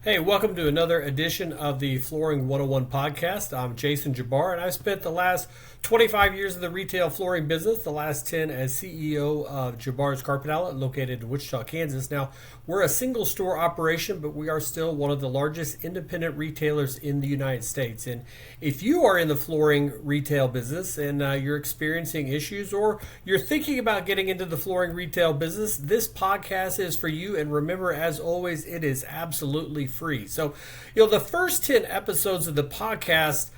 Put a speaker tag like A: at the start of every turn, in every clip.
A: Hey, welcome to another edition of the Flooring 101 podcast. I'm Jason Jabbar, and I've spent the last 25 years in the retail flooring business, the last 10 as CEO of Jabbar's Carpet Outlet, located in Wichita, Kansas. Now, we're a single store operation, but we are still one of the largest independent retailers in the United States. And if you are in the flooring retail business and you're experiencing issues or you're thinking about getting into the flooring retail business, this podcast is for you. And remember, as always, it is absolutely free. So, the first 10 episodes of the podcast,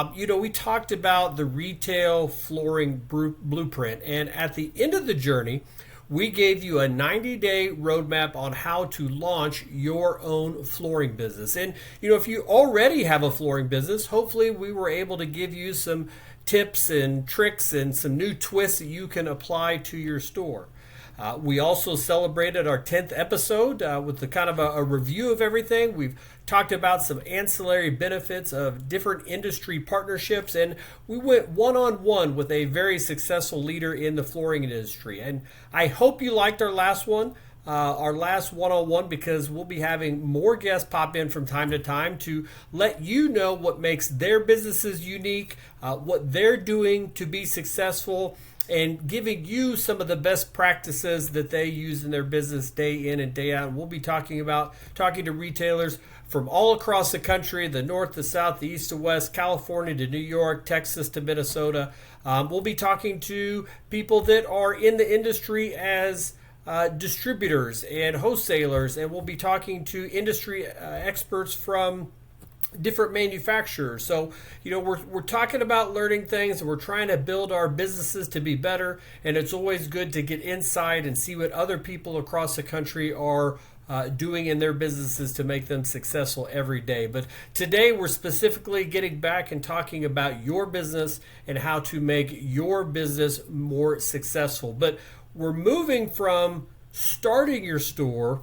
A: we talked about the retail flooring blueprint. And at the end of the journey, we gave you a 90-day roadmap on how to launch your own flooring business. And, if you already have a flooring business, hopefully we were able to give you some tips and tricks and some new twists that you can apply to your store. We also celebrated our 10th episode with the kind of a review of everything. We've talked about some ancillary benefits of different industry partnerships, and we went one-on-one with a very successful leader in the flooring industry. And I hope you liked our last one. Our last one-on-one, because we'll be having more guests pop in from time to time to let you know what makes their businesses unique, what they're doing to be successful, and giving you some of the best practices that they use in their business day in and day out. And we'll be talking to retailers from all across the country, the north, the south, the east to west, California to New York, Texas to Minnesota. We'll be talking to people that are in the industry as distributors and wholesalers, and we'll be talking to industry experts from different manufacturers. So, we're talking about learning things, and we're trying to build our businesses to be better. And it's always good to get inside and see what other people across the country are doing in their businesses to make them successful every day. But today we're specifically getting back and talking about your business and how to make your business more successful. But we're moving from starting your store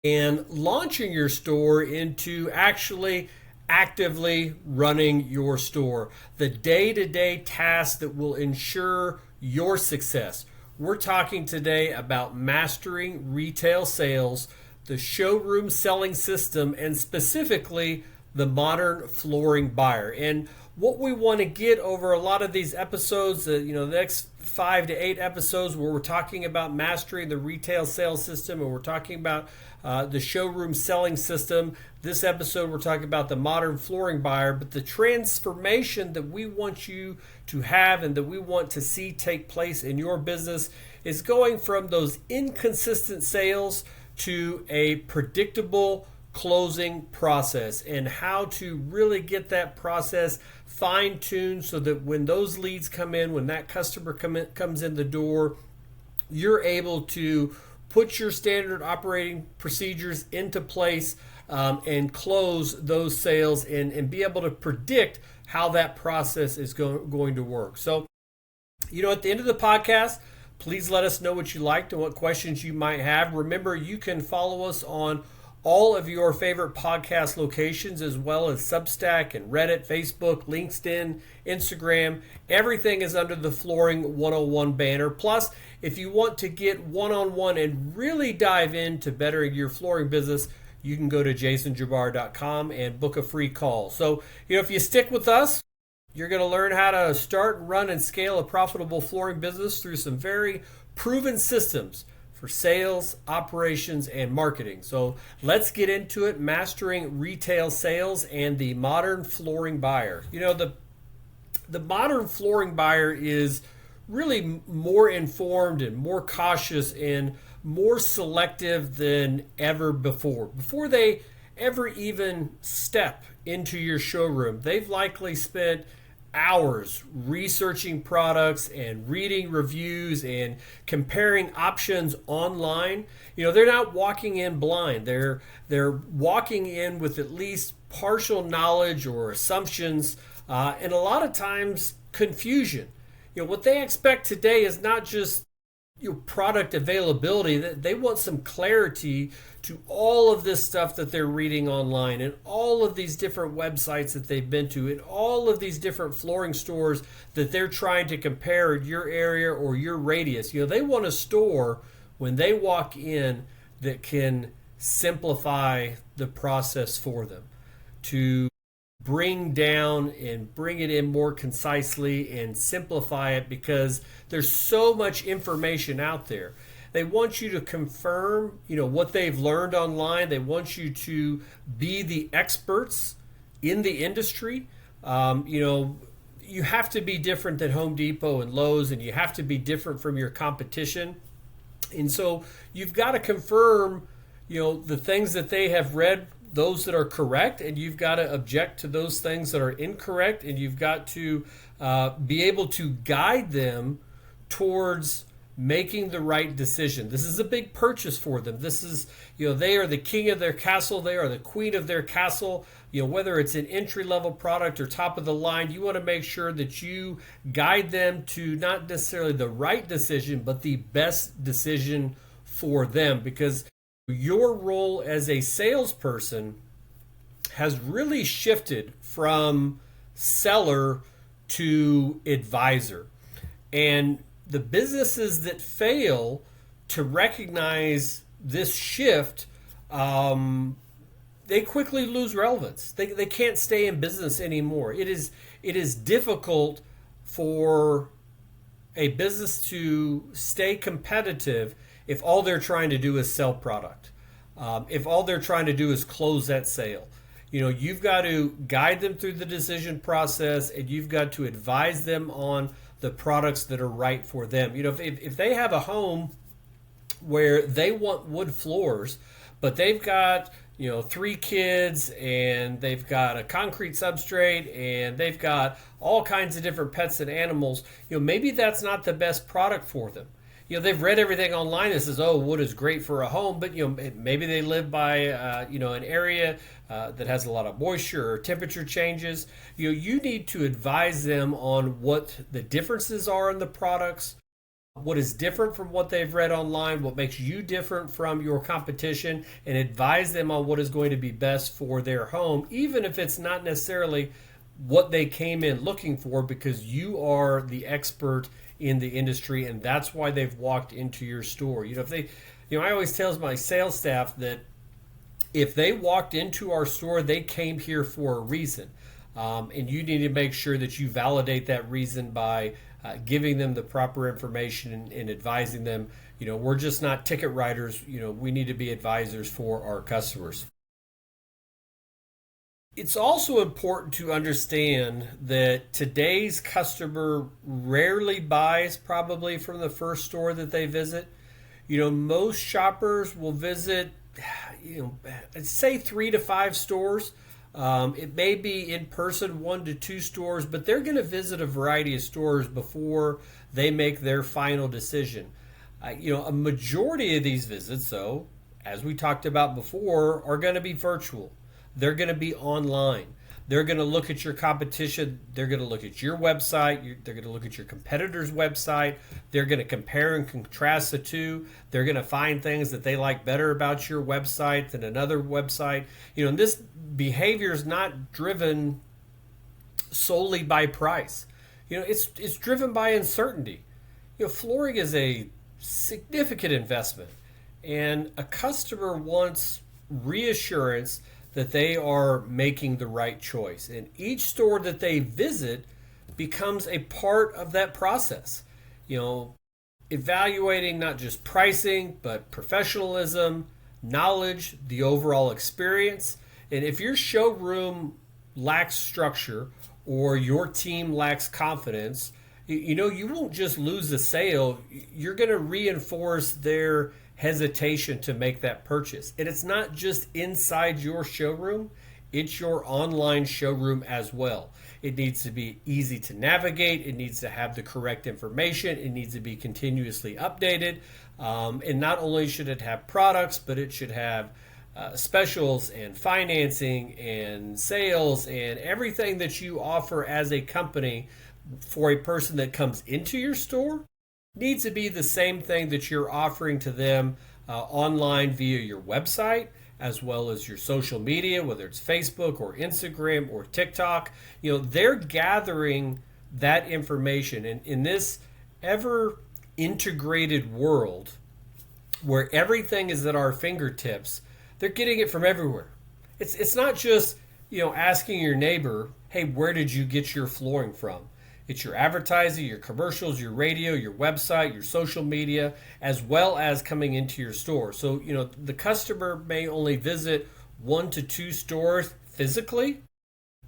A: and launching your store into actually actively running your store, the day-to-day tasks that will ensure your success. We're talking today about mastering retail sales, the showroom selling system, and specifically the modern flooring buyer. And what we want to get over a lot of these episodes, the next 5 to 8 episodes, where we're talking about mastering the retail sales system, and we're talking about the showroom selling system. This episode, we're talking about the modern flooring buyer. But the transformation that we want you to have and that we want to see take place in your business is going from those inconsistent sales to a predictable closing process, and how to really get that process fine-tuned so that when those leads come in, when that customer comes in the door, you're able to put your standard operating procedures into place and close those sales and be able to predict how that process is going to work. So, at the end of the podcast, please let us know what you liked and what questions you might have. Remember, you can follow us on all of your favorite podcast locations, as well as Substack and Reddit, Facebook, LinkedIn, Instagram. Everything is under the Flooring 101 banner. Plus, if you want to get one-on-one and really dive into bettering your flooring business, you can go to jasonjabbar.com and book a free call. So, if you stick with us, you're going to learn how to start, run, and scale a profitable flooring business through some very proven systems for sales, operations, and marketing. So let's get into it, mastering retail sales and the modern flooring buyer. The modern flooring buyer is really more informed and more cautious and more selective than ever before. Before they ever even step into your showroom, they've likely spent hours researching products and reading reviews and comparing options online. They're not walking in blind. They're walking in with at least partial knowledge or assumptions, and a lot of times confusion. What they expect today is not just product availability. They want some clarity to all of this stuff that they're reading online, and all of these different websites that they've been to, and all of these different flooring stores that they're trying to compare in your area or your radius. They want a store when they walk in that can simplify the process for them, to bring down and bring it in more concisely and simplify it, because there's so much information out there. They want you to confirm, what they've learned online. They want you to be the experts in the industry. You have to be different than Home Depot and Lowe's, and you have to be different from your competition. And so you've got to confirm, the things that they have read, those that are correct, and you've got to object to those things that are incorrect, and you've got to be able to guide them towards making the right decision. This is a big purchase for them. This is, they are the king of their castle. They are the queen of their castle. Whether it's an entry-level product or top of the line, you want to make sure that you guide them to not necessarily the right decision, but the best decision for them, because your role as a salesperson has really shifted from seller to advisor. And the businesses that fail to recognize this shift, they quickly lose relevance. They can't stay in business anymore. It is difficult for a business to stay competitive if all they're trying to do is sell product. If all they're trying to do is close that sale. You've got to guide them through the decision process, and you've got to advise them on the products that are right for them. If they have a home where they want wood floors, but they've got 3 kids, and they've got a concrete substrate, and they've got all kinds of different pets and animals, maybe that's not the best product for them. They've read everything online that says, oh, wood is great for a home, but maybe they live by an area that has a lot of moisture or temperature changes. You need to advise them on what the differences are in the products, what is different from what they've read online, what makes you different from your competition, and advise them on what is going to be best for their home, even if it's not necessarily what they came in looking for, because you are the expert in the industry, and that's why they've walked into your store. I always tell my sales staff that if they walked into our store, they came here for a reason. And you need to make sure that you validate that reason by giving them the proper information and advising them. We're just not ticket writers. We need to be advisors for our customers. It's also important to understand that today's customer rarely buys probably from the first store that they visit. Most shoppers will visit, I'd say 3 to 5 stores. It may be in person 1 to 2 stores, but they're going to visit a variety of stores before they make their final decision. A majority of these visits, though, as we talked about before, are going to be virtual. They're going to be online. They're going to look at your competition. They're going to look at your website. They're going to look at your competitor's website. They're going to compare and contrast the two. They're going to find things that they like better about your website than another website. And this behavior is not driven solely by price. It's driven by uncertainty. Flooring is a significant investment, and a customer wants reassurance that they are making the right choice. And each store that they visit becomes a part of that process. Evaluating not just pricing, but professionalism, knowledge, the overall experience. And if your showroom lacks structure or your team lacks confidence, you won't just lose the sale. You're going to reinforce their hesitation to make that purchase. And it's not just inside your showroom, it's your online showroom as well. It needs to be easy to navigate. It needs to have the correct information. It needs to be continuously updated. And not only should it have products, but it should have specials and financing and sales and everything that you offer as a company for a person that comes into your store needs to be the same thing that you're offering to them online via your website, as well as your social media, whether it's Facebook or Instagram or TikTok. They're gathering that information. And in this ever integrated world where everything is at our fingertips, They're getting it from everywhere. It's not just, asking your neighbor, hey, where did you get your flooring from? It's your advertising, your commercials, your radio, your website, your social media, as well as coming into your store. So, the customer may only visit 1 to 2 stores physically,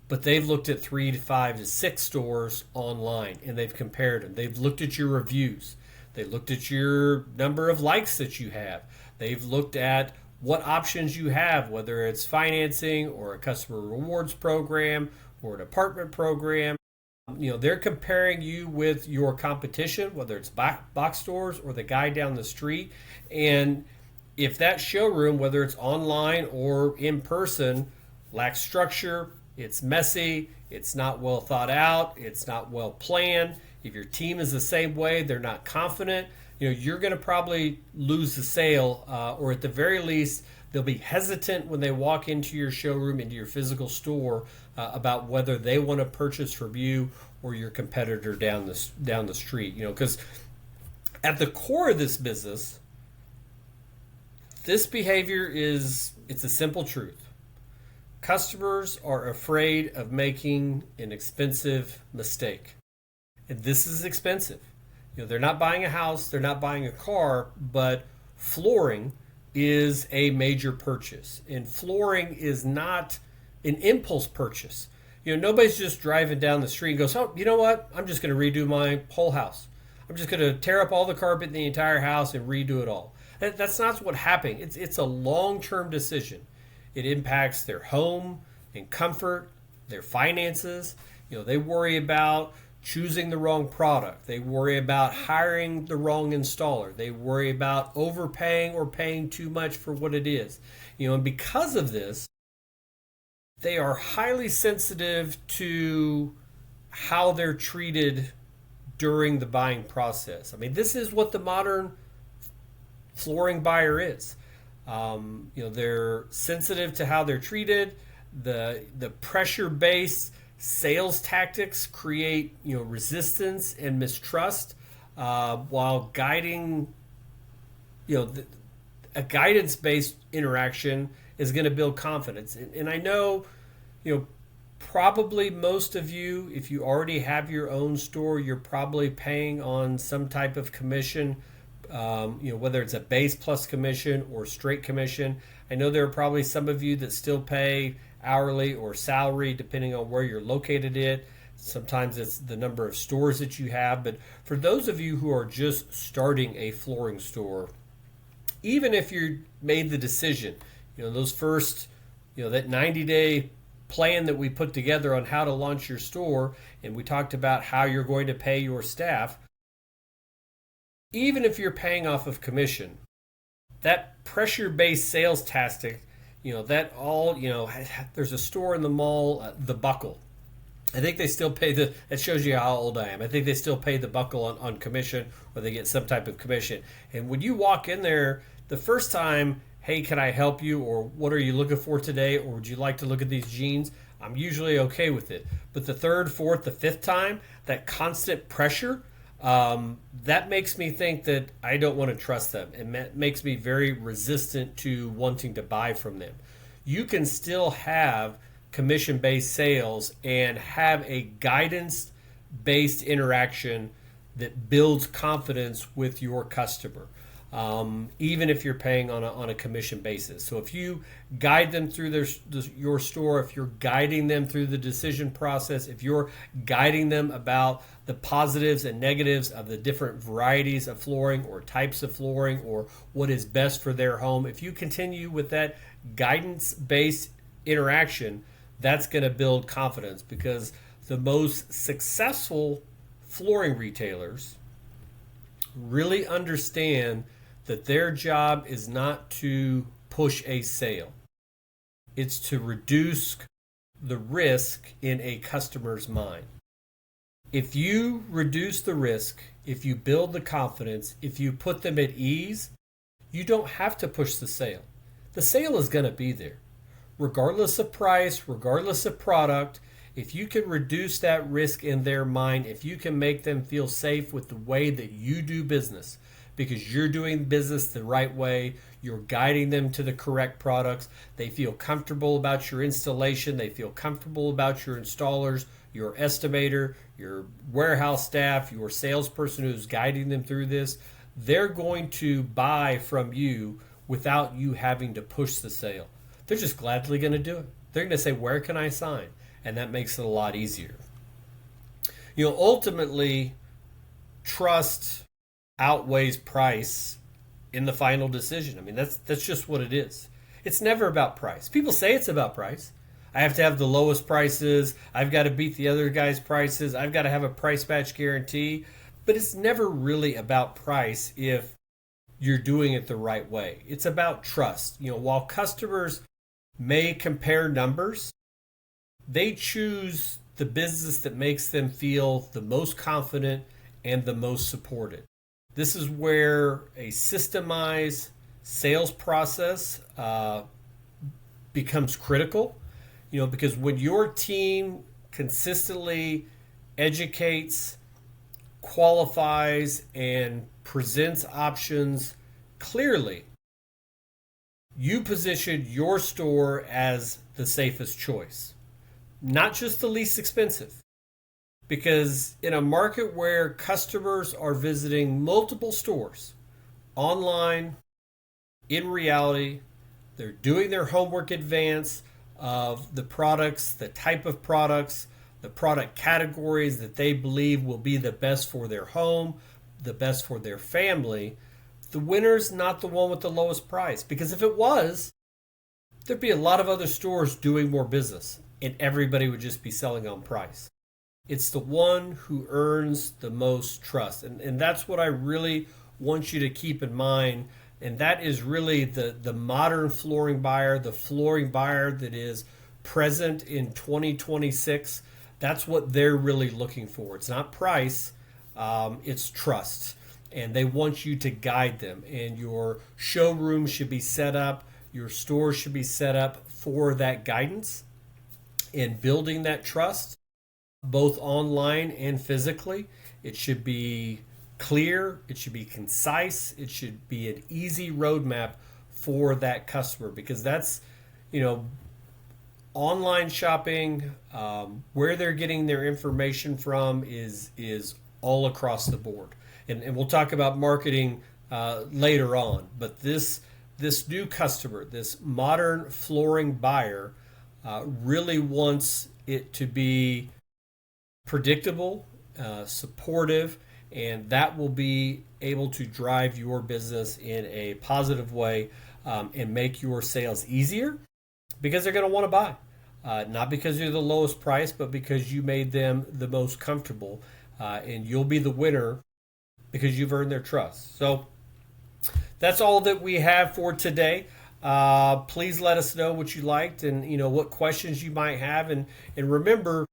A: but they've looked at 3 to 5 to 6 stores online and they've compared them. They've looked at your reviews. They looked at your number of likes that you have. They've looked at what options you have, whether it's financing or a customer rewards program or an apartment program. They're comparing you with your competition, whether it's box stores or the guy down the street. And if that showroom, whether it's online or in person, lacks structure, it's messy, it's not well thought out, it's not well planned. If your team is the same way, they're not confident, you're going to probably lose the sale, or at the very least, they'll be hesitant when they walk into your showroom, into your physical store, about whether they want to purchase from you or your competitor down the street. Because at the core of this business, this behavior it's a simple truth. Customers are afraid of making an expensive mistake. And this is expensive. They're not buying a house, they're not buying a car, but flooring is a major purchase. And flooring is not an impulse purchase. Nobody's just driving down the street and goes, oh, you know what? I'm just going to redo my whole house. I'm just going to tear up all the carpet in the entire house and redo it all. That's not what's happening. It's a long-term decision. It impacts their home and comfort, their finances. They worry about choosing the wrong product. They worry about hiring the wrong installer. They worry about overpaying or paying too much for what it is. And because of this, they are highly sensitive to how they're treated during the buying process. I mean, this is what the modern flooring buyer is. They're sensitive to how they're treated. The pressure-based sales tactics create resistance and mistrust, while guiding a guidance-based interaction is going to build confidence. And I know probably most of you, if you already have your own store, you're probably paying on some type of commission, whether it's a base plus commission or straight commission. I know there are probably some of you that still pay hourly or salary depending on where you're located at. Sometimes it's the number of stores that you have. But for those of you who are just starting a flooring store, even if you made the decision, those first, that 90-day plan that we put together on how to launch your store, and we talked about how you're going to pay your staff, even if you're paying off of commission, that pressure-based sales tactic, there's a store in the mall, The Buckle. I think they still pay that shows you how old I am. I think they still pay The Buckle on commission, or they get some type of commission. And when you walk in there the first time, hey, can I help you? Or what are you looking for today? Or would you like to look at these jeans? I'm usually okay with it. But the third, fourth, the fifth time, that constant pressure, that makes me think that I don't want to trust them. It makes me very resistant to wanting to buy from them. You can still have commission-based sales and have a guidance-based interaction that builds confidence with your customer, even if you're paying on a commission basis. So if you guide them through your store, if you're guiding them through the decision process, if you're guiding them about the positives and negatives of the different varieties of flooring or types of flooring or what is best for their home, if you continue with that guidance-based interaction, that's going to build confidence, because the most successful flooring retailers really understand that their job is not to push a sale. It's to reduce the risk in a customer's mind. If you reduce the risk, if you build the confidence, if you put them at ease, you don't have to push the sale. The sale is going to be there. Regardless of price, regardless of product, if you can reduce that risk in their mind, if you can make them feel safe with the way that you do business, because you're doing business the right way. You're guiding them to the correct products. They feel comfortable about your installation. They feel comfortable about your installers, your estimator, your warehouse staff, your salesperson who's guiding them through this. They're going to buy from you without you having to push the sale. They're just gladly going to do it. They're going to say, where can I sign? And that makes it a lot easier. Ultimately, trust outweighs price in the final decision. I mean, that's just what it is. It's never about price. People say it's about price. I have to have the lowest prices. I've got to beat the other guy's prices. I've got to have a price match guarantee. But it's never really about price if you're doing it the right way. It's about trust. While customers may compare numbers, they choose the business that makes them feel the most confident and the most supported. This is where a systemized sales process becomes critical, because when your team consistently educates, qualifies, and presents options clearly, you position your store as the safest choice, not just the least expensive. Because in a market where customers are visiting multiple stores, online, in reality, they're doing their homework in advance of the products, the type of products, the product categories that they believe will be the best for their home, the best for their family, the winner's not the one with the lowest price. Because if it was, there'd be a lot of other stores doing more business and everybody would just be selling on price. It's the one who earns the most trust. And that's what I really want you to keep in mind. And that is really the modern flooring buyer, the flooring buyer that is present in 2026. That's what they're really looking for. It's not price, it's trust. And they want you to guide them. And your showroom should be set up, your store should be set up for that guidance and building that trust, both online and physically. It should be clear, it should be concise, it should be an easy roadmap for that customer, because that's, online shopping, where they're getting their information from is all across the board. And we'll talk about marketing later on. But this new customer, this modern flooring buyer, really wants it to be predictable, supportive, and that will be able to drive your business in a positive way and make your sales easier, because they're going to want to buy. Not because you're the lowest price, but because you made them the most comfortable. And you'll be the winner because you've earned their trust. So that's all that we have for today. Please let us know what you liked and what questions you might have. And remember,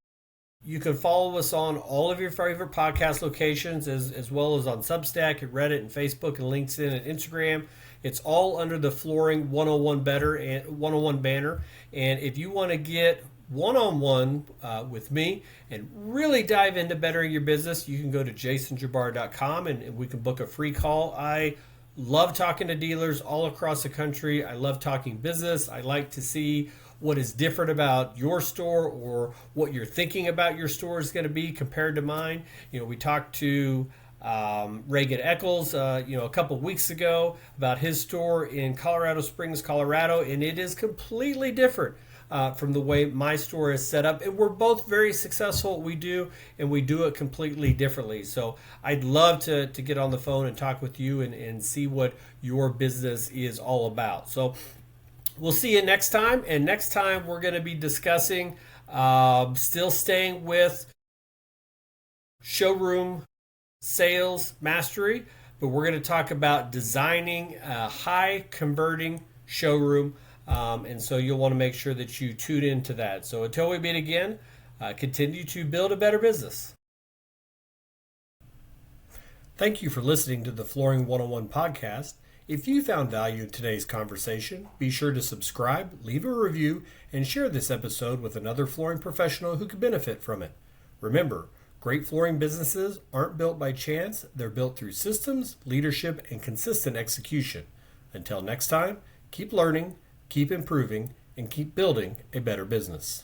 A: you can follow us on all of your favorite podcast locations, as well as on Substack and Reddit and Facebook and LinkedIn and Instagram. It's all under the Flooring 101 banner. And if you want to get one-on-one with me and really dive into bettering your business, you can go to jasonjabbar.com and we can book a free call. I love talking to dealers all across the country. I love talking business. I like to see what is different about your store or what you're thinking about your store is going to be compared to mine. We talked to Reagan Eccles, a couple weeks ago about his store in Colorado Springs, Colorado, and it is completely different from the way my store is set up. And we're both very successful at what we do, and we do it completely differently. So I'd love to get on the phone and talk with you and see what your business is all about. So we'll see you next time. And next time we're going to be discussing, still staying with showroom sales mastery, but we're going to talk about designing a high converting showroom. And so you'll want to make sure that you tune into that. So until we meet again, continue to build a better business. Thank you for listening to the Flooring 101 podcast. If you found value in today's conversation, be sure to subscribe, leave a review, and share this episode with another flooring professional who could benefit from it. Remember, Great flooring businesses aren't built by chance, they're built through systems, leadership, and consistent execution. Until next time, keep learning, keep improving, and keep building a better business.